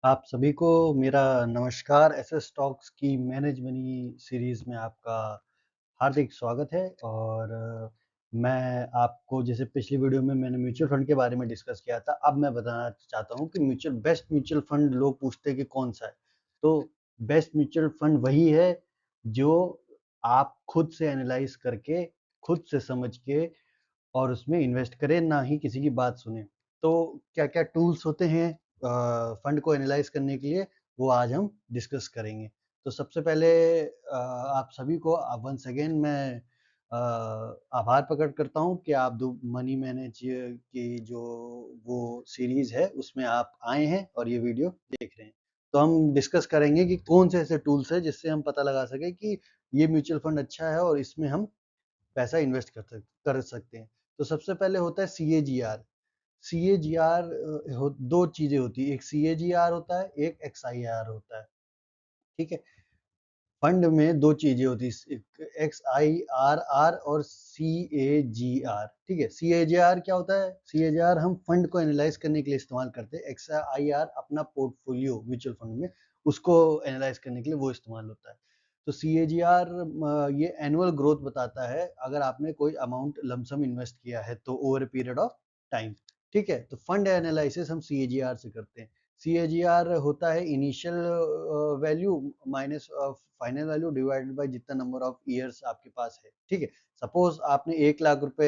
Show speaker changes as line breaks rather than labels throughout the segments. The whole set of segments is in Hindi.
आप सभी को मेरा नमस्कार। एसएस स्टॉक्स की मैनेज मनी सीरीज में आपका हार्दिक स्वागत है। और मैं आपको जैसे पिछली वीडियो में मैंने म्यूचुअल फंड के बारे में डिस्कस किया था, अब मैं बताना चाहता हूँ कि बेस्ट म्यूचुअल फंड लोग पूछते हैं कि कौन सा है। तो बेस्ट म्यूचुअल फंड वही है जो आप खुद से एनालाइज करके, खुद से समझ के और उसमें इन्वेस्ट करें, ना ही किसी की बात सुने। तो क्या क्या टूल्स होते हैं फंड को एनालाइज करने के लिए, वो आज हम डिस्कस करेंगे। तो सबसे पहले आप सभी को वंस अगेन मैं आभार प्रकट करता हूं कि आप दो मनी मैनेज की जो वो सीरीज है उसमें आप आए हैं और ये वीडियो देख रहे हैं। तो हम डिस्कस करेंगे कि कौन से ऐसे टूल्स है जिससे हम पता लगा सके कि ये म्यूचुअल फंड अच्छा है और इसमें हम पैसा इन्वेस्ट कर सकते हैं। तो सबसे पहले होता है CAGR। CAGR दो चीजें होती है, एक CAGR होता है, एक XIR होता है। ठीक है, फंड में दो चीजें होती है, XIRR और CAGR। ठीक है, CAGR क्या होता है? CAGR हम फंड को एनालाइज करने के लिए इस्तेमाल करते हैं। XIR अपना पोर्टफोलियो म्यूचुअल फंड में उसको एनालाइज करने के लिए वो इस्तेमाल होता है। तो CAGR ये एनुअल ग्रोथ बताता है अगर आपने कोई अमाउंट लमसम इन्वेस्ट किया है तो over a period of time. ठीक है, तो फंड एनालिसिस हम CAGR से करते हैं। CAGR होता है initial value minus final value divided by जितना नंबर ऑफ ईयर्स आपके पास है। ठीक है, सपोज आपने 1 लाख रुपए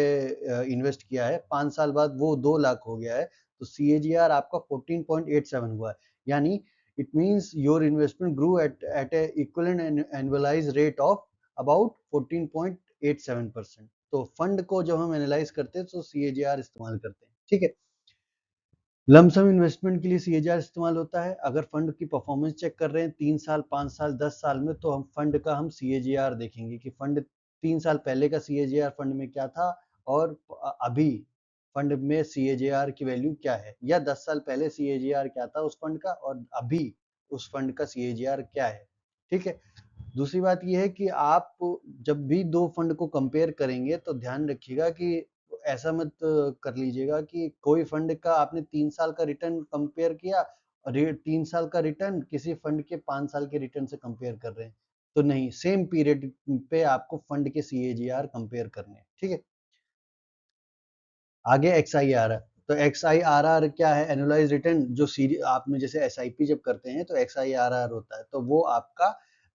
इन्वेस्ट किया है, 5 साल बाद वो 2 लाख हो गया है, तो CAGR आपका 14.87 हुआ है। यानी it means your investment grew at a equivalent annualise rate of about 14.87%। तो फंड को जब हम एनालाइज करते हैं तो CAGR इस्तेमाल करते हैं। ठीक है, लमसम इन्वेस्टमेंट के लिए CAGR इस्तेमाल होता है। अगर फंड की परफॉर्मेंस चेक कर रहे हैं 3 साल, 5 साल, 10 साल में, तो हम फंड का हम CAGR देखेंगे कि फंड 3 साल पहले का CAGR फंड में क्या था और अभी फंड में CAGR की वैल्यू क्या है, या 10 साल पहले CAGR क्या था उस फंड का और अभी उस फंड का CAGR क्या है। ठीक है, दूसरी बात यह है कि आप जब भी दो फंड को कंपेयर करेंगे तो ध्यान रखिएगा कि ऐसा मत कर लीजिएगा कि कोई फंड का आपने 3 साल का रिटर्न कंपेयर किया और 3 साल का रिटर्न किसी फंड के 5 साल के रिटर्न से कंपेयर कर रहे हैं। तो नहीं, सेम पीरियड पे आपको फंड के CAGR कंपेयर करने हैं। ठीक है, आगे XIR है। तो XIRR क्या है? Annualise return. जो सीरी आपने जैसे SIP जब करते हैं तो XIRR होता है, तो वो आपका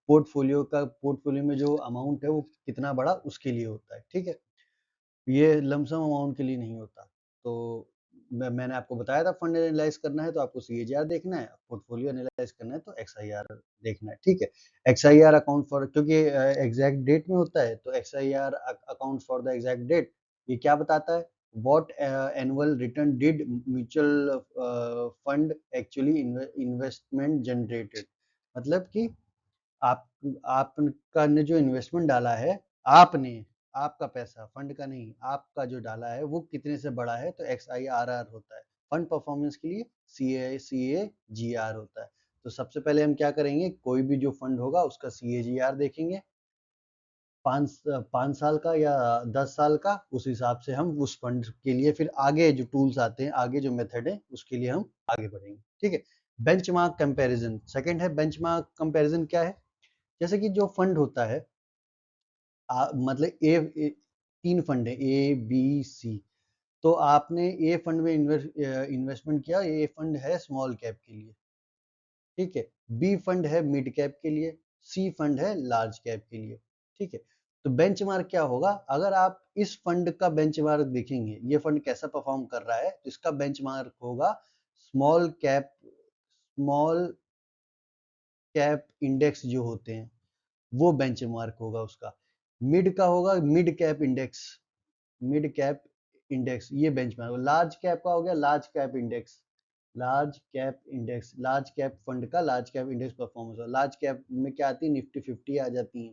पोर्टफोलियो में जो अमाउंट है वो कितना बड़ा उसके लिए होता है। ठीक है, ये लमसम अमाउंट के लिए नहीं होता। तो मैंने आपको बताया था फंड एनालाइज करना है तो आपको CAGR देखना है, पोर्टफोलियो एनालाइज करना है तो XIR देखना है। ठीक है, XIR अकाउंट फॉर, क्योंकि एग्जैक्ट डेट में होता है तो XIR account for the exact date. ये क्या बताता है? What annual return did mutual fund actually investment generated. मतलब कि आप आपका ने जो इन्वेस्टमेंट डाला है, आपने, आपका पैसा, फंड का नहीं, आपका जो डाला है वो कितने से बड़ा है, तो XIRR होता है। फंड परफॉर्मेंस के लिए CAGR होता है। तो सबसे पहले हम क्या करेंगे, कोई भी जो फंड होगा उसका CAGR देखेंगे, 5 साल का या 10 साल का, उस हिसाब से हम उस फंड के लिए फिर आगे जो टूल्स आते हैं, आगे जो मेथड है उसके लिए हम आगे बढ़ेंगे। ठीक है, बेंचमार्क कंपैरिजन सेकंड है। बेंचमार्क कंपैरिजन क्या है? जैसे कि जो फंड होता है, मतलब तीन फंड है, A B C। तो आपने ए फंड में इन्वेस्टमेंट किया, ए फंड है स्मॉल कैप के लिए। ठीक है, बी फंड है मिड कैप के लिए, सी फंड है लार्ज कैप के लिए। ठीक है, तो बेंचमार्क क्या होगा? अगर आप इस फंड का बेंचमार्क देखेंगे, ये फंड कैसा परफॉर्म कर रहा है, तो इसका बेंचमार्क होगा स्मॉल कैप इंडेक्स जो होते हैं, वो बेंचमार्क होगा उसका। मिड का होगा मिड कैप इंडेक्स, ये बेंचमार्क। लार्ज कैप का हो गया लार्ज कैप फंड का large cap index performance. Large cap में क्या आती है? निफ्टी 50 आ जाती है।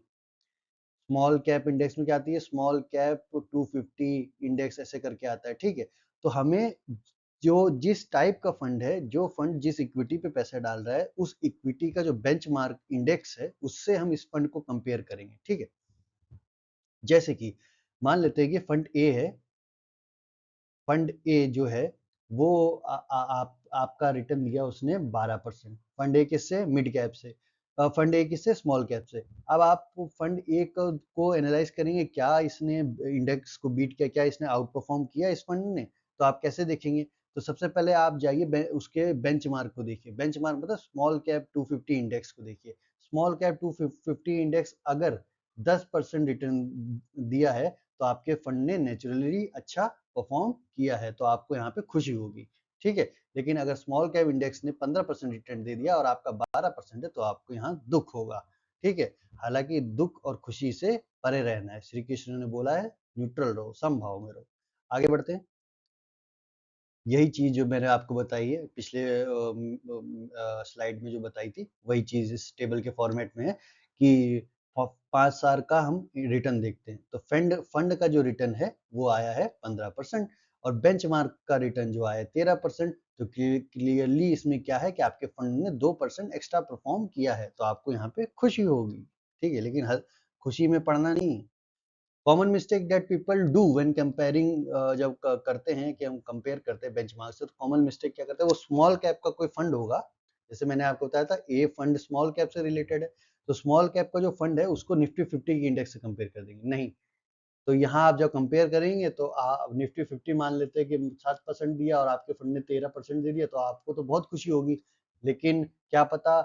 स्मॉल कैप इंडेक्स में क्या आती है? स्मॉल कैप 250 इंडेक्स, ऐसे करके आता है। ठीक है, तो हमें जो जिस टाइप का फंड है, जो फंड जिस इक्विटी पे पैसा डाल रहा है, उस इक्विटी का जो बेंचमार्क इंडेक्स है उससे हम इस फंड को कंपेयर करेंगे। ठीक है, जैसे कि मान लेते हैं कि फंड ए जो है वो आपका रिटर्न दिया उसने 12%। फंड ए किससे? मिड कैप से। फंड ए किससे? स्मॉल कैप से। अब आप फंड ए को एनालाइज करेंगे, क्या इसने इंडेक्स को बीट किया, क्या इसने आउट परफॉर्म किया इस फंड ने? तो आप कैसे देखेंगे? तो सबसे पहले आप जाइए उसके बेंचमार्क को देखिए। बेंचमार्क मतलब स्मॉल कैप 250 इंडेक्स को देखिए। स्मॉल कैप 250 इंडेक्स अगर 10% रिटर्न दिया है तो आपके फंड ने नेचुरली अच्छा परफॉर्म किया है, तो आपको यहाँ पे खुशी होगी। ठीक है, लेकिन अगर स्मॉल कैप इंडेक्स ने 15% रिटर्न दे दिया और आपका 12% है तो आपको यहाँ दुख होगा। ठीक है, हालांकि दुख और खुशी से परे रहना है। श्री कृष्ण ने बोला है न्यूट्रल रहो, समभाव में रहो। आगे बढ़ते हैं। यही चीज जो मैंने आपको बताई है पिछले स्लाइड में जो बताई थी, वही चीज इस टेबल के फॉर्मेट में है कि 5 साल का हम रिटर्न देखते हैं। तो फंड फंड का जो रिटर्न है वो आया है 15% और बेंचमार्क का रिटर्न जो आया है 13%। तो क्लियरली इसमें क्या है कि आपके फंड ने 2% एक्स्ट्रा परफॉर्म किया है, तो आपको यहाँ पे खुशी होगी। ठीक है, लेकिन खुशी में पड़ना नहीं। Common mistake that people do when comparing, जब करते हैं कि हम कंपेयर करते हैं बेंचमार्क से, तो कॉमन मिस्टेक क्या करते हैं? वो स्मॉल कैप का कोई फंड होगा, जैसे मैंने आपको बताया था ए फंड स्मॉल कैप से रिलेटेड है, तो स्मॉल कैप का जो फंड है उसको निफ्टी 50 की इंडेक्स से कंपेयर कर देंगे। नहीं, तो यहाँ आप जब कंपेयर करेंगे तो आप निफ्टी 50 मान लेते हैं कि 7% दिया और आपके फंड ने 13% दे दिया, तो आपको तो बहुत खुशी होगी। लेकिन क्या पता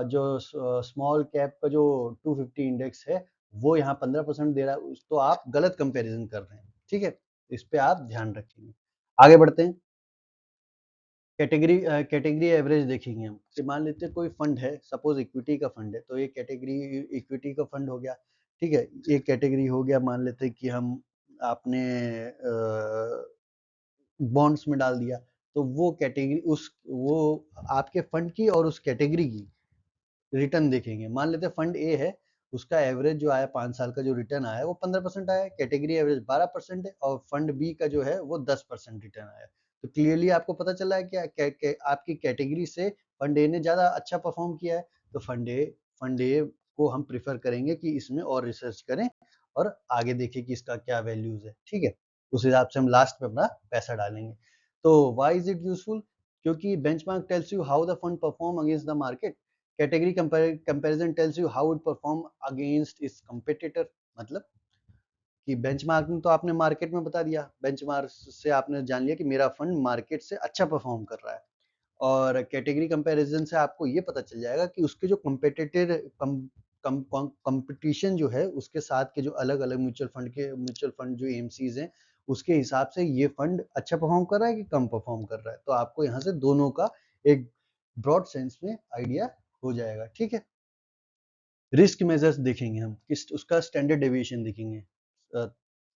जो स्मॉल कैप का जो 250 इंडेक्स है वो यहाँ 15% दे रहा है, तो आप गलत कंपैरिजन कर रहे हैं। ठीक है, इस पे आप ध्यान रखेंगे। आगे बढ़ते हैं। कैटेगरी एवरेज देखेंगे हम कि मान लेते हैं कोई फंड है, सपोज इक्विटी का फंड है, तो ये कैटेगरी इक्विटी का फंड हो गया। ठीक है, एक कैटेगरी हो गया, मान लेते हैं कि हम आपने बॉन्ड्स में डाल दिया, तो वो कैटेगरी उस वो आपके फंड की और उस कैटेगरी की रिटर्न देखेंगे। मान लेते हैं फंड ए है, उसका एवरेज जो आया 5 साल का जो रिटर्न आया वो 15% आया, कैटेगरी एवरेज 12% है, और फंड बी का जो है वो 10% रिटर्न आया। तो क्लियरली आपको पता चला है क्या आपकी कैटेगरी से फंड ए ने ज्यादा अच्छा परफॉर्म किया है। तो फंड ए को हम प्रिफर करेंगे कि इसमें और रिसर्च करें और आगे देखें कि इसका क्या वैल्यूज है। ठीक है, उस हिसाब से हम लास्ट में अपना पैसा डालेंगे। तो व्हाई इज इट यूजफुल? क्योंकि benchmark tells you how the fund perform against the market. Category comparison tells you how it perform against it's competitor. मतलब कि बेंचमार्किंग तो आपने मार्केट में बता दिया, बेंचमार्क से आपने जान लिया कि मेरा फंड मार्केट से अच्छा परफॉर्म कर रहा है। और कैटेगरी कंपैरिजन से आपको ये पता चल जाएगा कि उसके जो कंपिटिटिव कंपटीशन जो है उसके साथ के जो अलग अलग म्यूचुअल फंड जो एमसीज हैं, उसके हिसाब से ये फंड अच्छा परफॉर्म कर रहा है कि कम परफॉर्म कर रहा है। तो आपको यहाँ से दोनों का एक ब्रॉड सेंस में आइडिया हो जाएगा। ठीक है, रिस्क मेजर्स देखेंगे हम, किस उसका स्टैंडर्ड डेविएशन देखेंगे।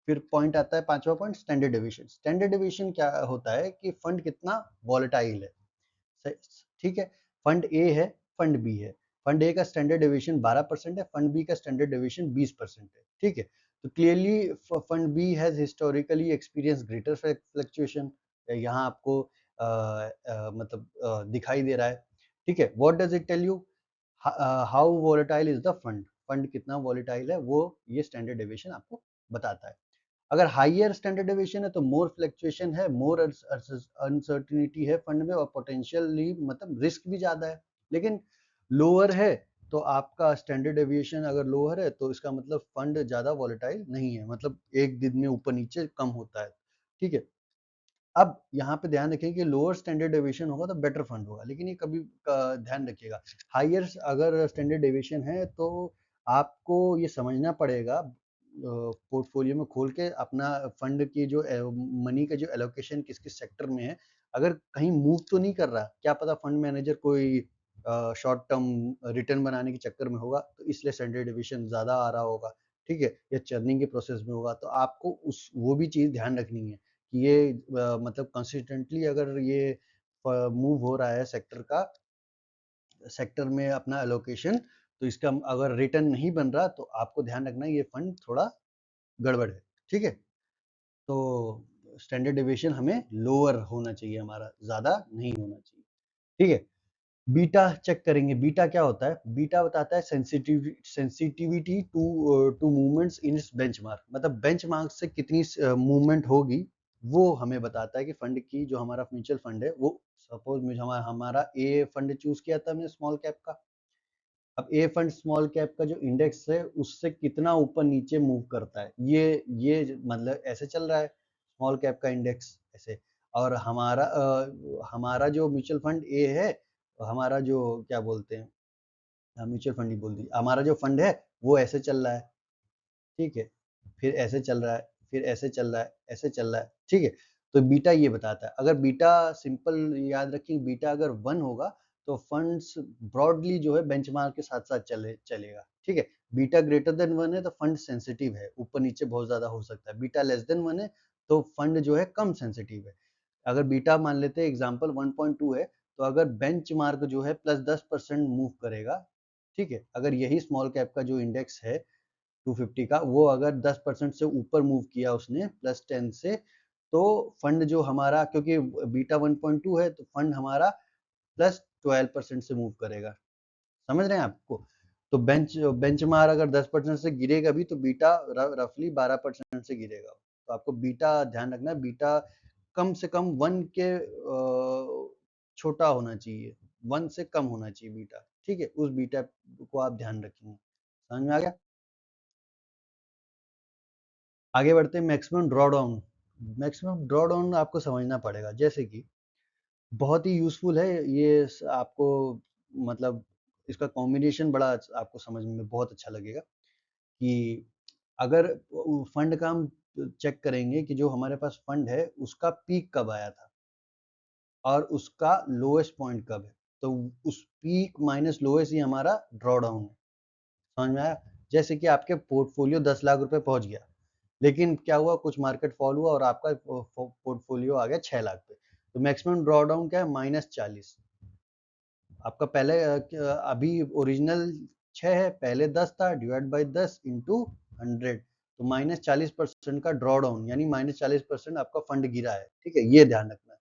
फिर पॉइंट आता है, पांचवा point, standard deviation. Standard deviation क्या होता है कि फंड कितना वॉलेटाइल है। ठीक है, फंड ए है, फंड बी है। फंड ए का स्टैंडर्ड डेविएशन 12% है, फंड बी का स्टैंडर्ड डेविएशन 20% है। ठीक है, तो clearly fund B has historically experience greater fluctuation, यहाँ आपको दिखाई दे रहा है। ठीक है, what does it tell you? How volatile is the fund, fund कितना वॉलेटाइल है वो ये स्टैंडर्ड डेविएशन आपको बताता है। अगर हाइयर स्टैंडर्ड डेविएशन है तो मोर फ्लक्चुएशन है, मोर अनसर्टिनिटी है फंड में, और पोटेंशियली मतलब रिस्क भी ज्यादा है। लेकिन लोअर है तो आपका स्टैंडर्ड डेविएशन अगर लोअर है तो इसका मतलब फंड ज्यादा वॉलेटाइल नहीं है, मतलब एक दिन में ऊपर नीचे कम होता है। ठीक है, अब यहाँ पे ध्यान रखें कि लोअर स्टैंडर्ड डेविएशन होगा तो बेटर फंड होगा, लेकिन ये कभी ध्यान रखिएगा, हाइयर अगर स्टैंडर्ड डेविएशन है तो आपको ये समझना पड़ेगा पोर्टफोलियो में खोल के अपना फंड की जो मनी का जो एलोकेशन किस किस सेक्टर में है, अगर कहीं मूव तो नहीं कर रहा, क्या पता फंड मैनेजर कोई शॉर्ट टर्म रिटर्न बनाने के चक्कर में होगा तो इसलिए स्टैंडर्ड डेविएशन ज्यादा आ रहा होगा। ठीक है, या चर्निंग के प्रोसेस में होगा, तो आपको उस वो भी चीज ध्यान रखनी है कि ये मतलब कंसिस्टेंटली अगर ये मूव हो रहा है सेक्टर में अपना एलोकेशन, तो इसका अगर रिटर्न नहीं बन रहा तो आपको ध्यान रखना है ये फंड थोड़ा गड़बड़ है। ठीक है, तो स्टैंडर्ड डेविएशन हमें लोअर होना चाहिए, हमारा ज्यादा नहीं होना चाहिए। ठीक है, बीटा चेक करेंगे। बीटा क्या होता है? बीटा बताता है sensitivity to movements in its benchmark, मतलब बेंचमार्क से कितनी मूवमेंट होगी वो हमें बताता है कि फंड की जो हमारा म्यूचुअल फंड है वो सपोज मुझे हमारा ए फंड चूज किया था हमने स्मॉल कैप का। अब ए फंड स्मॉल कैप का जो इंडेक्स है उससे कितना ऊपर नीचे मूव करता है, ये मतलब ऐसे चल रहा है स्मॉल कैप का इंडेक्स ऐसे। और हमारा जो म्यूचुअल फंड ए है, हमारा जो क्या बोलते हैं, म्यूचुअल फंड ही बोल दी, हमारा जो फंड है वो ऐसे चल रहा है, ठीक है, फिर ऐसे चल रहा है, फिर ऐसे चल रहा है, ऐसे चल रहा है, ठीक है। तो बीटा ये बताता है, अगर बीटा सिंपल याद रखिए, बीटा अगर 1 होगा तो फंड्स ब्रॉडली जो है बेंचमार्क के साथ साथ चलेगा, ठीक है। बीटा ग्रेटर देन 1 है तो फंड सेंसिटिव है, ऊपर नीचे बहुत ज्यादा हो सकता है। बीटा लेस देन 1 है तो फंड जो है कम सेंसिटिव है। अगर बीटा मान लेते हैं एग्जांपल 1.2 है, तो अगर बेंचमार्क जो है +10% मूव करेगा, ठीक है, अगर यही स्मॉल कैप का जो इंडेक्स है 250 का, वो अगर 10% से ऊपर मूव किया उसने +10 से, तो फंड जो हमारा, क्योंकि बीटा 1.2 है तो फंड हमारा +12% से मूव करेगा। समझ रहे हैं आपको? तो बेंचमार्क अगर 10% से गिरेगा भी तो बीटा रफली 12% से गिरेगा। तो आपको बीटा ध्यान रखना है, बीटा कम से कम 1 के छोटा होना चाहिए, 1 से कम होना चाहिए बीटा, ठीक है। उस बीटा को आप ध्यान रखेंगे। समझ में आ गया? आगे बढ़ते हैं, मैक्सिमम ड्रॉडाउन। मैक्सिमम ड्रॉडाउन आपको समझना पड़ेगा, जैसे कि बहुत ही यूजफुल है ये आपको, मतलब इसका कॉम्बिनेशन बड़ा आपको समझ में बहुत अच्छा लगेगा कि अगर फंड का हम चेक करेंगे कि जो हमारे पास फंड है उसका पीक कब आया था और उसका लोएस्ट पॉइंट कब है, तो उस पीक माइनस लोएस्ट ही हमारा ड्रॉडाउन है। समझ में आया? जैसे कि आपके पोर्टफोलियो 10 लाख रुपए पहुंच गया, लेकिन क्या हुआ, कुछ मार्केट फॉल हुआ और आपका पोर्टफोलियो आ गया 6 लाख पे, तो मैक्सिमम ड्रॉडाउन क्या है, -40। आपका पहले अभी ओरिजिनल 6 है, पहले 10 था, डिवाइड बाई 10 इंटू 100, तो -40% का ड्रॉडाउन, यानी -40% आपका फंड गिरा है, ठीक है, ये ध्यान रखना है।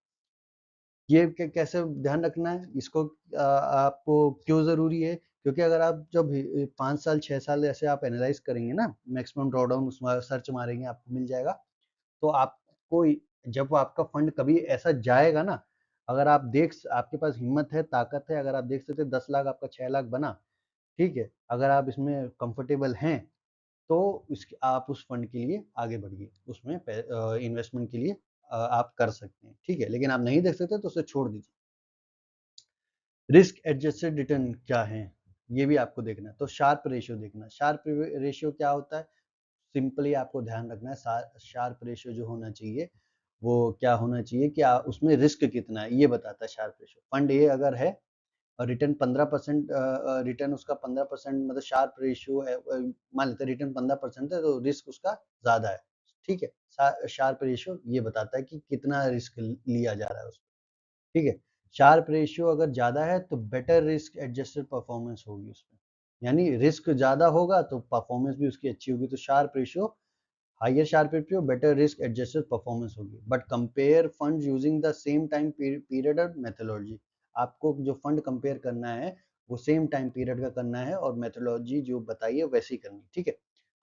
ये कैसे ध्यान रखना है इसको, आपको क्यों जरूरी है, क्योंकि अगर आप जब 5 साल 6 साल ऐसे आप एनालाइज करेंगे ना, मैक्सिमम ड्रॉडाउन उसमें सर्च मारेंगे आपको मिल जाएगा, तो आपको जब आपका फंड कभी ऐसा जाएगा ना, अगर आप आपके पास हिम्मत है, ताकत है, अगर आप देख सकते 10 लाख आपका 6 लाख बना, ठीक है, अगर आप इसमें कंफर्टेबल हैं तो आप उस फंड के लिए आगे बढ़िए, उसमें इन्वेस्टमेंट के लिए आप कर सकते हैं, ठीक है। लेकिन आप नहीं देख सकते तो उसे छोड़ दीजिए। रिस्क एडजस्टेड रिटर्न क्या है, ये भी आपको देखना है, तो शार्प रेशियो देखना है। शार्प रेशियो क्या होता है, सिंपली आपको ध्यान रखना है, शार्प रेशियो जो होना चाहिए वो क्या होना चाहिए कि उसमें रिस्क कितना है ये बताता है शार्प रेशियो। फंड ए अगर है और रिटर्न 15%, रिटर्न उसका 15%, मतलब शार्प रेशियो मान लेते हैं रिटर्न 15% है तो रिस्क उसका ज्यादा है, ठीक है। शार्प रेशियो ये बताता है कि कितना रिस्क लिया जा रहा है उसमें, ठीक है। शार्प रेशियो अगर ज्यादा है तो बेटर रिस्क एडजस्टेड परफॉर्मेंस होगी उसमें, यानी रिस्क ज्यादा होगा तो परफॉर्मेंस भी उसकी अच्छी होगी। तो Sharpe ratio, higher Sharpe ratio, better risk adjusted performance होगी। But compare fund using the same time period और मेथोलॉजी, आपको जो फंड कंपेयर करना है वो सेम टाइम पीरियड का करना है और मेथोलॉजी जो बताइए वैसी करनी, ठीक है।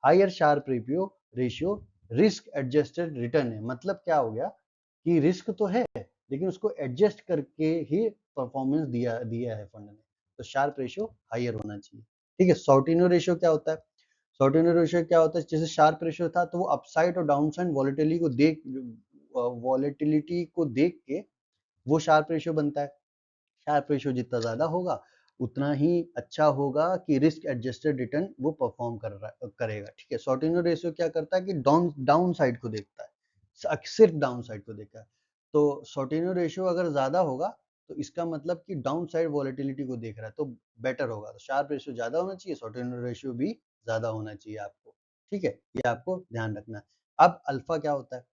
Higher Sharpe ratio ratio risk adjusted return है, मतलब क्या हो गया कि रिस्क तो है लेकिन उसको एडजस्ट करके ही परफॉर्मेंस दिया दिया है फंड ने, तो शार्प रेशियो हायर होना चाहिए, ठीक है। सॉर्टिनो रेशियो क्या होता है, सॉर्टिनो रेशियो क्या होता है, जैसे शार्प रेशियो था तो वो अपसाइड और डाउनसाइड वॉलेटिलिटी को देख के वो शार्प रेशियो बनता है। शार्प रेशियो जितना ज्यादा होगा उतना ही अच्छा होगा कि रिस्क एडजस्टेड रिटर्न वो परफॉर्म करेगा, ठीक है। सॉर्टिनो रेशियो क्या करता है कि डाउन साइड को देखता है, सिर्फ डाउन साइड को देखता है। तो सॉर्टिनो रेशियो अगर ज्यादा होगा तो इसका मतलब कि डाउन साइड वॉलेटिलिटी को देख रहा है तो बेटर होगा, तो शार्प रेशियो ज्यादा होना चाहिए, सॉर्टिनो रेशियो भी ज्यादा होना चाहिए आपको, ठीक है, ये आपको ध्यान रखना है। अब अल्फा क्या होता है,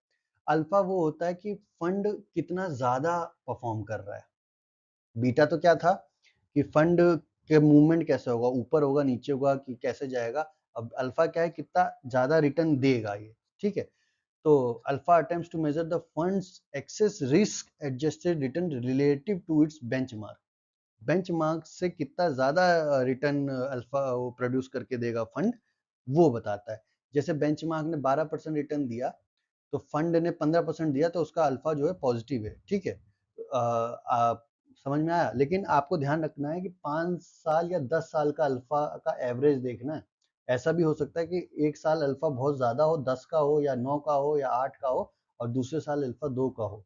अल्फा वो होता है कि फंड कितना ज्यादा परफॉर्म कर रहा है। बीटा तो क्या था कि फंड के मूवमेंट कैसे होगा, ऊपर होगा नीचे होगा कि कैसे जाएगा। अब अल्फा क्या है, कितना ज्यादा रिटर्न देगा ये, ठीक है। तो alpha attempts to measure the fund's excess risk adjusted return relative to its benchmark, benchmark से कितना ज्यादा रिटर्न अल्फा वो प्रोड्यूस करके देगा फंड, वो बताता है। जैसे बेंचमार्क ने 12% रिटर्न दिया तो फंड ने 15% दिया तो उसका अल्फा जो है पॉजिटिव है, ठीक है। आप समझ में आया। लेकिन आपको ध्यान रखना है कि 5 साल या 10 साल का अल्फा का एवरेज देखना है। ऐसा भी हो सकता है कि एक साल अल्फा बहुत ज्यादा हो, 10 का हो या 9 का हो या 8 का हो, और दूसरे साल अल्फा 2 का हो।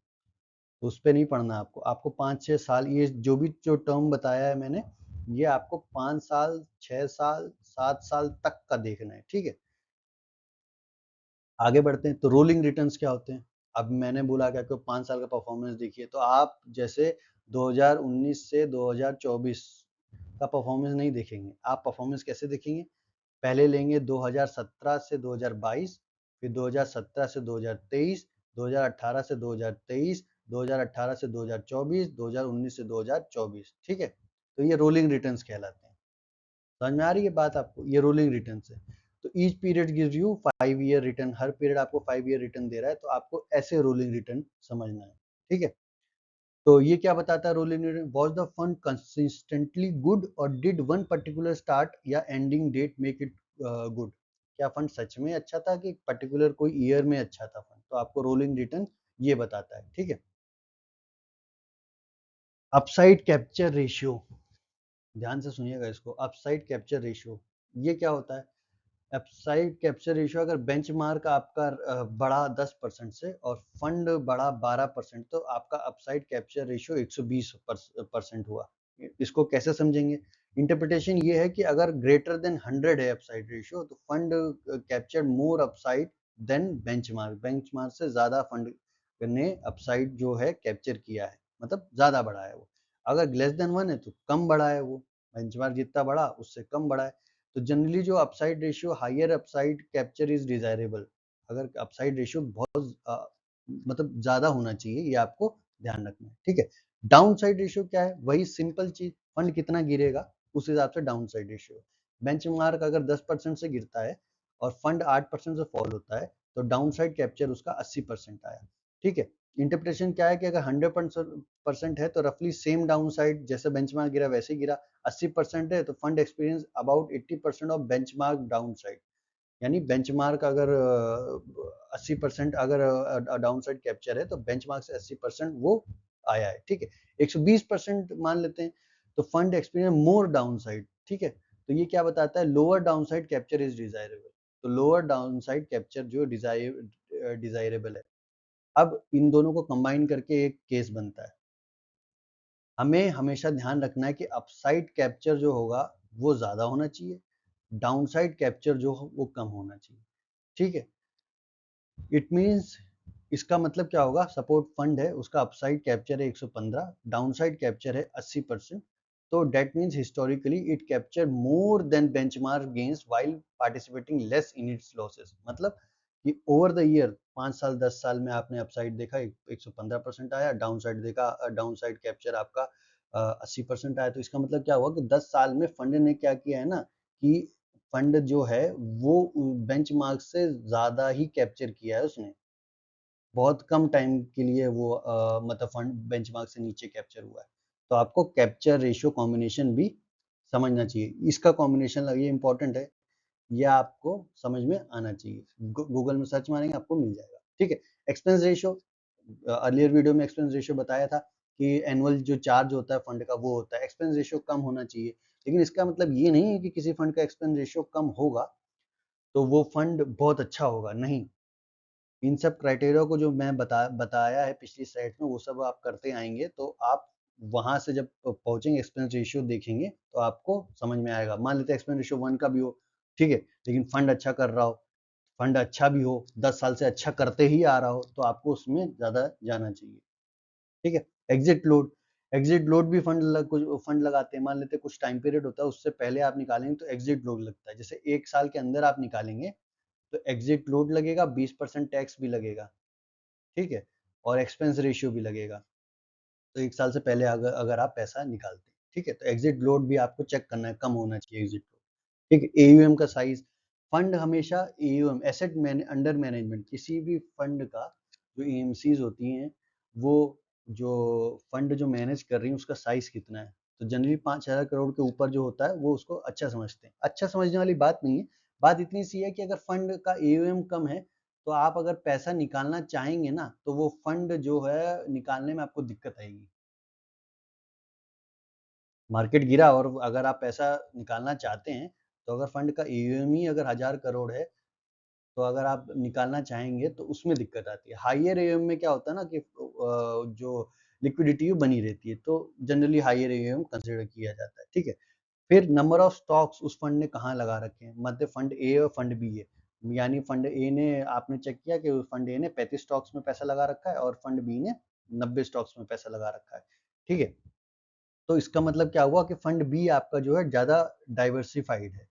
तो उस पे नहीं पढ़ना आपको। आपको 5-6 साल, ये जो टर्म बताया है मैंने, ये आपको 5 साल, 6 साल, 7 साल तक का देखना है। ठीक है, आगे बढ़ते हैं। तो रोलिंग रिटर्न्स क्या होते हैं? अब मैंने बोला कि आपको 5 साल का परफॉर्मेंस देखिए, तो आप जैसे 2019 से 2024 का परफॉर्मेंस नहीं देखेंगे। आप परफॉर्मेंस कैसे देखेंगे? पहले लेंगे 2017 से 2022, फिर 2017 से 2023, 2018 से 2023, 2018 से 2024, 2019 से 2024। ठीक है, तो ये रोलिंग रिटर्न्स कहलाते हैं। समझ में आ रही है बात आपको? ये रोलिंग रिटर्न है। तो each period gives you 5 year return. Her period आपको 5 ईयर रिटर्न दे रहा है, तो आपको ऐसे रोलिंग रिटर्न समझना है। ठीक है, तो ये क्या बताता है rolling return? Was the fund consistently good, और डिड वन पर्टिकुलर स्टार्ट या ending date make it good? क्या फंड सच में अच्छा था कि पर्टिकुलर कोई ईयर में अच्छा था फंड? तो आपको रोलिंग रिटर्न ये बताता है। ठीक है, अपसाइड कैप्चर रेशियो, ध्यान से सुनिएगा इसको। अपसाइड कैप्चर रेशियो ये क्या होता है? अपसाइड कैप्चर रेशियो, अगर बेंचमार्क आपका बढ़ा 10% से और फंड बढ़ा 12%, तो आपका अपसाइड कैप्चर रेशियो 120% हुआ। इसको कैसे समझेंगे? इंटरप्रिटेशन ये है कि अगर ग्रेटर देन 100 है अपसाइड रेशियो, तो फंड कैप्चर मोर अपसाइड देन बेंचमार्क। बेंचमार्क से ज्यादा फंड ने अपसाइड जो है कैप्चर किया है, मतलब ज्यादा बढ़ा है वो। अगर लेस देन 1 है तो कम बढ़ा है वो, बेंचमार्क जितना बढ़ा उससे कम बढ़ा है। तो जनरली जो upside ratio, higher upside capture is desirable. अगर अपसाइड रेशियो बहुत मतलब ज्यादा होना चाहिए, ये आपको ध्यान रखना है। ठीक है, डाउन साइड रेशियो क्या है? वही सिंपल चीज, फंड कितना गिरेगा उस हिसाब से डाउन साइड रेशियो। बेंचमार्क अगर 10% से गिरता है और फंड 8% से फॉल होता है, तो डाउन साइड कैप्चर उसका 80% आया। ठीक है, इंटरप्रिटेशन क्या है कि अगर 100% है तो रफली सेम डाउन साइड, जैसे बेंचमार्क गिरा वैसे गिरा। 80% है तो fund experience about 80% of benchmark down side. यानी बेंचमार्क अगर 80% अगर डाउन साइड कैप्चर है, तो बेंचमार्क से 80% वो आया है। ठीक है, 120% मान लेते हैं, तो फंड एक्सपीरियंस मोर डाउन साइड। ठीक है, तो ये क्या बताता है? Lower down side capture is desirable. तो लोअर डाउन साइड कैप्चर जो डिजायरेबल है। अब इन दोनों को कंबाइन करके एक केस बनता है। हमें हमेशा ध्यान रखना है कि अपसाइड कैप्चर जो होगा वो ज्यादा होना चाहिए, डाउनसाइड कैप्चर जो हो वो कम होना चाहिए। ठीक है, इट मींस, इसका मतलब क्या होगा? सपोर्ट फंड है, उसका अपसाइड कैप्चर है 115, डाउनसाइड कैप्चर है 80%। तो that means historically it capture more than benchmark gains while participating less in its losses. मतलब कि ओवर द ईयर, 5 साल 10 साल में आपने अपसाइड देखा 115% आया, डाउन साइड देखा, डाउन साइड कैप्चर आपका 80% आया। तो इसका मतलब क्या हुआ कि 10 साल में फंड ने क्या किया है ना, कि फंड जो है वो बेंचमार्क से ज्यादा ही कैप्चर किया है उसने। बहुत कम टाइम के लिए वो मतलब फंड बेंचमार्क से नीचे कैप्चर हुआ है। तो आपको कैप्चर रेशियो कॉम्बिनेशन भी समझना चाहिए। इसका कॉम्बिनेशन ये इंपॉर्टेंट है, ये आपको समझ में आना चाहिए। गूगल में सर्च मारेंगे आपको मिल जाएगा। ठीक है, एक्सपेंस रेशियो, अर्लियर वीडियो में एक्सपेंस रेशियो बताया था कि एनुअल जो चार्ज होता है फंड का वो होता है। एक्सपेंस रेशियो कम होना चाहिए, लेकिन इसका मतलब ये नहीं है कि किसी फंड का एक्सपेंस रेशियो कम होगा तो वो फंड बहुत अच्छा होगा, नहीं। इन सब क्राइटेरिया को जो मैं बताया है पिछली स्लाइड में, वो सब आप करते आएंगे तो आप वहां से जब पहुंचेंगे एक्सपेंस रेशियो देखेंगे तो आपको समझ में आएगा। मान लेते हैं एक्सपेंस रेशियो 1 का भी हो, ठीक है, लेकिन फंड अच्छा कर रहा हो, फंड अच्छा भी हो, 10 साल से अच्छा करते ही आ रहा हो, तो आपको उसमें ज्यादा जाना चाहिए। ठीक है, एग्जिट लोड, एग्जिट लोड भी कुछ फंड लगाते हैं। मान लेते हैं कुछ टाइम पीरियड होता है, उससे पहले आप निकालेंगे तो एग्जिट लोड लगता है। जैसे 1 साल के अंदर आप निकालेंगे तो एग्जिट लोड लगेगा, 20% टैक्स भी लगेगा। ठीक है, और एक्सपेंस रेशियो भी लगेगा। तो 1 साल से पहले अगर अगर आप पैसा निकालते हैं, ठीक है, तो एग्जिट लोड भी आपको चेक करना है, कम होना चाहिए एग्जिट लोड। ठीक है, एयूएम का साइज, फंड हमेशा एयूएम, एसेट अंडर मैनेजमेंट, किसी भी फंड का जो एएमसीज होती हैं, वो जो फंड जो मैनेज कर रही है उसका साइज कितना है। तो जनरली 5,000 करोड़ के ऊपर जो होता है वो उसको अच्छा समझते हैं। अच्छा समझने वाली बात नहीं है, बात इतनी सी है कि अगर फंड का एयूएम कम है तो आप अगर पैसा निकालना चाहेंगे ना, तो वो फंड जो है निकालने में आपको दिक्कत आएगी। मार्केट गिरा और अगर आप पैसा निकालना चाहते हैं, तो अगर फंड का एयूएम ही अगर 1000 करोड़ है, तो अगर आप निकालना चाहेंगे तो उसमें दिक्कत आती है। हायर एयूएम में क्या होता है ना कि जो लिक्विडिटी बनी रहती है, तो जनरली हायर एयूएम कंसिडर किया जाता है। ठीक है, फिर नंबर ऑफ स्टॉक्स उस फंड ने कहाँ लगा रखे हैं, मतलब फंड ए और फंड बी है, यानी फंड ए ने आपने चेक किया कि फंड ए ने 35 स्टॉक्स में पैसा लगा रखा है और फंड बी ने 90 स्टॉक्स में पैसा लगा रखा है। ठीक है, तो इसका मतलब क्या हुआ कि फंड बी आपका जो है ज्यादा डाइवर्सिफाइड है।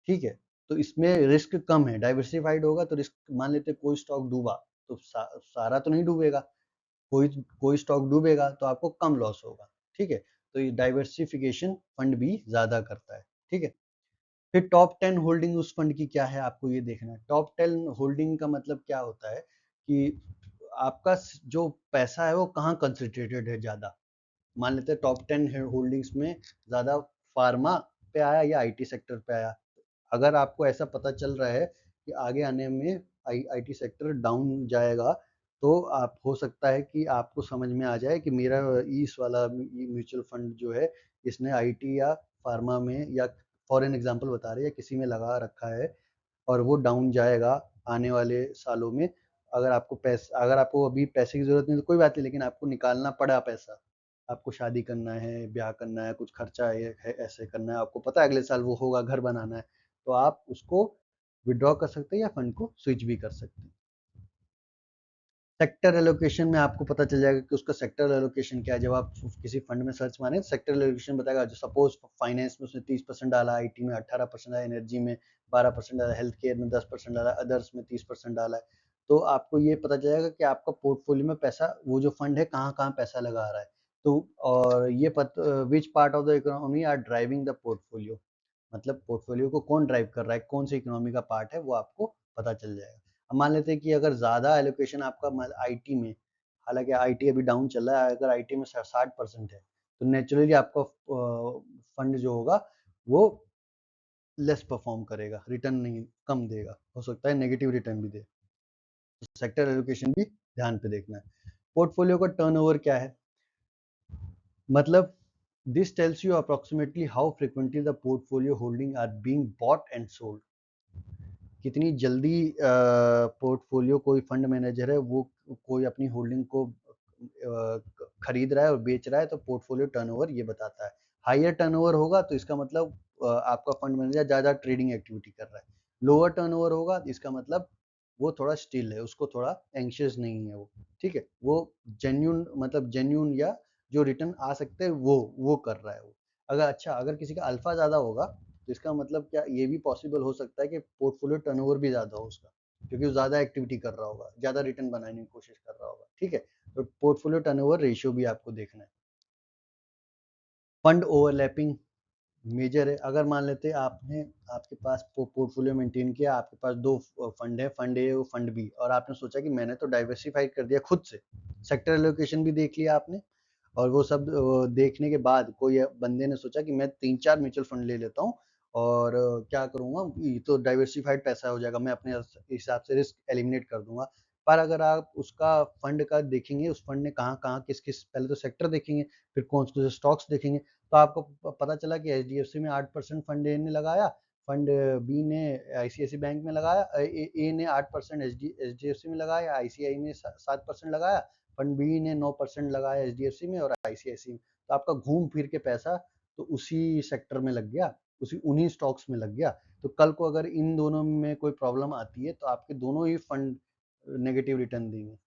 ठीक है, तो इसमें रिस्क कम है। डाइवर्सिफाइड होगा तो रिस्क, मान लेते कोई स्टॉक डूबा तो सारा तो नहीं डूबेगा, कोई कोई स्टॉक डूबेगा तो आपको कम लॉस होगा। ठीक है, तो ये डाइवर्सिफिकेशन फंड भी ज्यादा करता है। ठीक है, फिर टॉप 10 होल्डिंग उस फंड की क्या है, आपको ये देखना है। टॉप 10 होल्डिंग का मतलब क्या होता है कि आपका जो पैसा है वो कहाँ कंसंट्रेटेड है ज्यादा। मान लेते हैं टॉप 10 होल्डिंग्स में ज्यादा फार्मा पे आया या आईटी सेक्टर पे आया। अगर आपको ऐसा पता चल रहा है कि आगे आने में आईटी सेक्टर डाउन जाएगा, तो आप हो सकता है कि आपको समझ में आ जाए कि मेरा इस वाला म्यूचुअल फंड जो है, इसने आईटी या फार्मा में या फॉर एन एग्जांपल बता रहे हैं किसी में लगा रखा है और वो डाउन जाएगा आने वाले सालों में। अगर आपको अभी पैसे की जरूरत नहीं तो कोई बात नहीं, लेकिन आपको निकालना पड़ा पैसा, आपको शादी करना है, ब्याह करना है, कुछ खर्चा है ऐसे करना है, आपको पता है अगले साल वो होगा, घर बनाना है, तो आप उसको विड्रॉ कर सकते हैं या फंड को स्विच भी कर सकते हैं। सेक्टर एलोकेशन में आपको पता चल जाएगा कि उसका सेक्टर एलोकेशन क्या है। जब आप किसी फंड में सर्च मारें, सेक्टर एलोकेशन बताएगा। जो सपोज फाइनेंस में उसने 30% डाला, आईटी में 18% डाला, एनर्जी में 12% डाला, हेल्थ केयर में 10% डाला, अदर्स में 30% डाला है, तो आपको ये पता चलेगा कि आपका पोर्टफोलियो में पैसा, वो जो फंड है कहाँ कहाँ पैसा लगा रहा है। तो और ये which part of the economy are driving the portfolio, मतलब पोर्टफोलियो को कौन ड्राइव कर रहा है, कौन सी इकोनॉमी का पार्ट है, वो आपको पता चल जाएगा। अब मान लेते हैं कि अगर ज्यादा एलोकेशन आपका आईटी में, हालांकि आईटी अभी डाउन चल रहा है, अगर आईटी में 60% है, तो नेचुरली आपका फंड जो होगा वो लेस परफॉर्म करेगा, रिटर्न नहीं, कम देगा, हो सकता है नेगेटिव रिटर्न भी दे। सेक्टर एलोकेशन भी ध्यान पे देखना है। पोर्टफोलियो का टर्नओवर क्या है, मतलब this tells you approximately how frequently the portfolio holding are being bought and sold. कितनी जल्दी पोर्टफोलियो कोई फंड मैनेजर है वो कोई अपनी होल्डिंग को खरीद रहा है और बेच रहा है, तो पोर्टफोलियो टर्नओवर ये बताता है। हायर टर्नओवर होगा तो इसका मतलब आपका फंड मैनेजर ज्यादा ट्रेडिंग एक्टिविटी कर रहा है। लोअर टर्नओवर होगा तो इसका मतलब वो थोड़ा स्टिल है, उसको थोड़ा एंशियस नहीं है वो। ठीक है, वो जेन्यून, मतलब जेन्यून या जो रिटर्न आ सकते हैं वो कर रहा है वो। अगर किसी का अल्फा ज्यादा होगा तो इसका मतलब क्या, ये भी पॉसिबल हो सकता है कि पोर्टफोलियो टर्नओवर भी ज्यादा हो उसका, क्योंकि वो ज्यादा एक्टिविटी कर रहा होगा, ज्यादा रिटर्न बनाने की कोशिश कर रहा होगा। ठीक है, तो पोर्टफोलियो टर्नओवर रेशियो भी आपको देखना है। फंड ओवरलैपिंग मेजर है। अगर मान लेते हैं आपने, आपके पास पोर्टफोलियो मेंटेन किया, आपके पास दो फंड है, फंड ए और फंड बी, और आपने सोचा कि मैंने तो डाइवर्सिफाइड कर दिया खुद से, सेक्टर एलोकेशन भी देख लिया आपने, और वो सब देखने के बाद कोई बंदे ने सोचा कि मैं 3-4 म्यूचुअल फंड ले लेता हूँ और क्या करूंगा, ये तो डाइवर्सिफाइड पैसा हो जाएगा, मैं अपने हिसाब से रिस्क एलिमिनेट कर दूंगा। पर अगर आप उसका फंड का देखेंगे, उस फंड ने कहाँ कहाँ किस किस, पहले तो सेक्टर देखेंगे, फिर कौन से स्टॉक्स देखेंगे, तो आपको पता चला कि एचडीएफसी में 8% फंड ए ने लगाया, फंड बी ने आईसीआईसी बैंक में लगाया, ए ने 8% एचडीएफसी में लगाया, आईसीआई में 7% लगाया, फंड बी ने 9% लगाया एचडीएफसी में और आईसीआईसी में। तो आपका घूम फिर के पैसा तो उसी सेक्टर में लग गया, उसी उन्हीं स्टॉक्स में लग गया। तो कल को अगर इन दोनों में कोई प्रॉब्लम आती है तो आपके दोनों ही फंड नेगेटिव रिटर्न देंगे।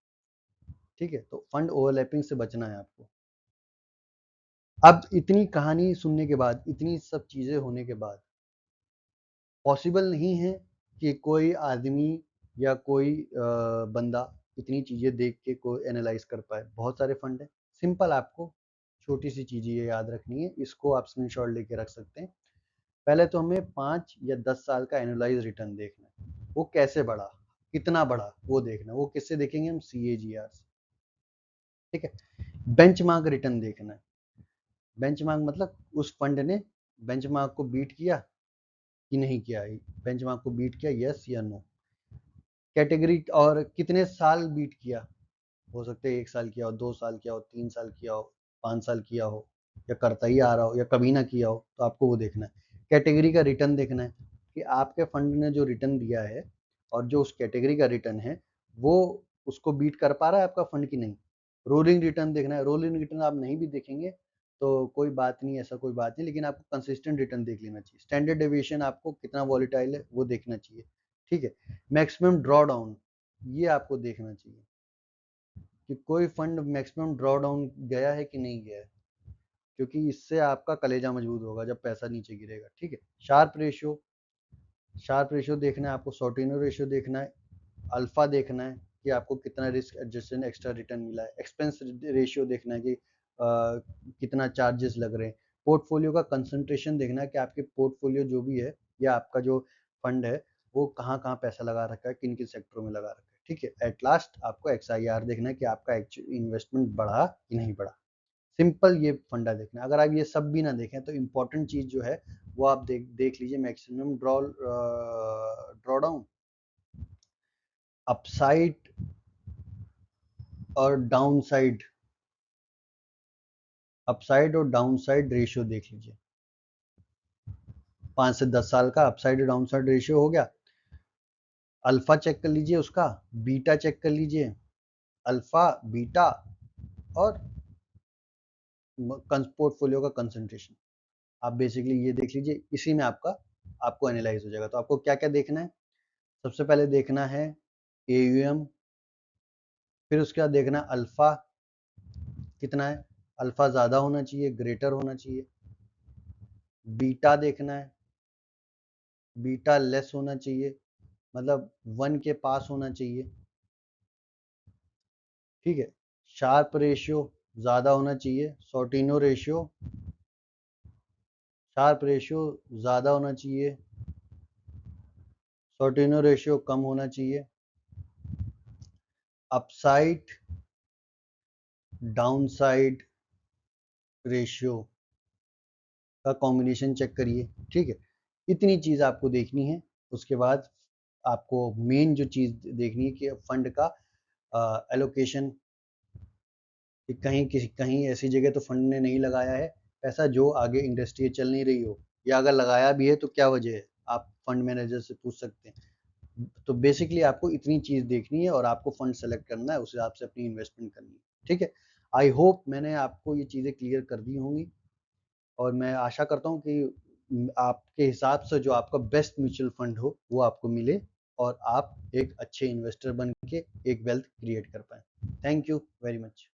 ठीक है, तो फंड ओवरलैपिंग से बचना है आपको। अब इतनी कहानी सुनने के बाद, इतनी सब चीजें होने के बाद, पॉसिबल नहीं है कि कोई आदमी या कोई बंदा इतनी चीजें देख के कोई एनालाइज कर पाए। बहुत सारे फंड है, सिंपल, आपको छोटी सी चीज ये याद रखनी है, इसको आप स्क्रीनशॉट लेके रख सकते हैं। पहले तो हमें 5 या 10 साल का एनुअलाइज रिटर्न देखना है, वो कैसे बढ़ा, कितना बढ़ा, वो देखना है। वो किससे देखेंगे हम, CAGR से। ठीक है, बेंचमार्क रिटर्न देखना है। बेंचमार्क मतलब उस फंड ने बेंचमार्क को बीट किया कि नहीं किया, बेंचमार्क को बीट किया, यस या नो। कैटेगरी और कितने साल बीट किया, हो सकता है 1 साल किया हो, 2 साल किया हो, 3 साल किया हो, 5 साल किया हो, या करता ही आ रहा हो, या कभी ना किया हो, तो आपको वो देखना है। कैटेगरी का रिटर्न देखना है कि आपके फंड ने जो रिटर्न दिया है और जो उस कैटेगरी का रिटर्न है वो उसको बीट कर पा रहा है आपका फंड की नहीं। रोलिंग रिटर्न देखना है। रोलिंग रिटर्न आप नहीं भी देखेंगे तो कोई बात नहीं, ऐसा कोई बात नहीं, लेकिन आपको कंसिस्टेंट रिटर्न देख लेना चाहिए। स्टैंडर्ड डेविएशन आपको कितना वॉलेटाइल है वो देखना चाहिए, ठीक है। मैक्सिमम ड्रॉ डाउन, ये आपको देखना चाहिए कि कोई फंड मैक्सिमम ड्रॉ डाउन गया है कि नहीं गया है, क्योंकि इससे आपका कलेजा मजबूत होगा जब पैसा नीचे गिरेगा, ठीक है। शार्प रेशियो देखना है आपको, सॉर्टिनो रेशियो देखना है, अल्फा देखना है कि आपको कितना रिस्क एडजस्टेड एक्स्ट्रा रिटर्न मिला है, एक्सपेंस रेशियो देखना है कि कितना चार्जेस लग रहे हैं, पोर्टफोलियो का कंसंट्रेशन देखना है कि आपके पोर्टफोलियो जो भी है या आपका जो फंड है वो कहाँ कहाँ पैसा लगा रखा है, किन किन सेक्टरों में लगा रखा है, ठीक है। एट लास्ट आपको XIR देखना है कि आपका इन्वेस्टमेंट बढ़ा कि नहीं बढ़ा। सिंपल ये फंडा देखना है। अगर आप ये सब भी ना देखें तो इम्पोर्टेंट चीज जो है वो आप देख लीजिए, मैक्सिमम ड्रॉ डाउन, अपसाइड और डाउनसाइड, अपसाइड और डाउनसाइड रेशियो देख लीजिए। 5 से 10 साल का अपसाइड और डाउनसाइड रेशियो हो गया। अल्फा चेक कर लीजिए, उसका बीटा चेक कर लीजिए, अल्फा बीटा और पोर्टफोलियो का कंसंट्रेशन। आप बेसिकली ये देख लीजिए, इसी में आपको एनालाइज हो जाएगा। तो आपको क्या क्या देखना है, सबसे पहले देखना है AUM, फिर उसके बाद देखना अल्फा कितना है, अल्फा ज्यादा होना चाहिए, ग्रेटर होना चाहिए। बीटा देखना है, बीटा लेस होना चाहिए, मतलब 1 के पास होना चाहिए, ठीक है। शार्प रेशियो ज्यादा होना चाहिए, सॉर्टिनो रेशियो, शार्प रेशियो ज्यादा होना चाहिए, सॉर्टिनो रेशियो कम होना चाहिए। अपसाइड डाउनसाइड रेशियो का कॉम्बिनेशन चेक करिए, ठीक है। इतनी चीज आपको देखनी है। उसके बाद आपको मेन जो चीज देखनी है कि फंड का एलोकेशन, कि कहीं ऐसी जगह तो फंड ने नहीं लगाया है पैसा जो आगे इंडस्ट्री चल नहीं रही हो, या अगर लगाया भी है तो क्या वजह है, आप फंड मैनेजर से पूछ सकते हैं। तो बेसिकली आपको इतनी चीज देखनी है और आपको फंड सेलेक्ट करना है, उस हिसाब से अपनी इन्वेस्टमेंट करनी है, ठीक है। आई होप मैंने आपको ये चीजें क्लियर कर दी होंगी, और मैं आशा करता हूँ कि आपके हिसाब से जो आपका बेस्ट म्यूचुअल फंड हो वो आपको मिले और आप एक अच्छे इन्वेस्टर बन के एक वेल्थ क्रिएट कर पाए। Thank you very much.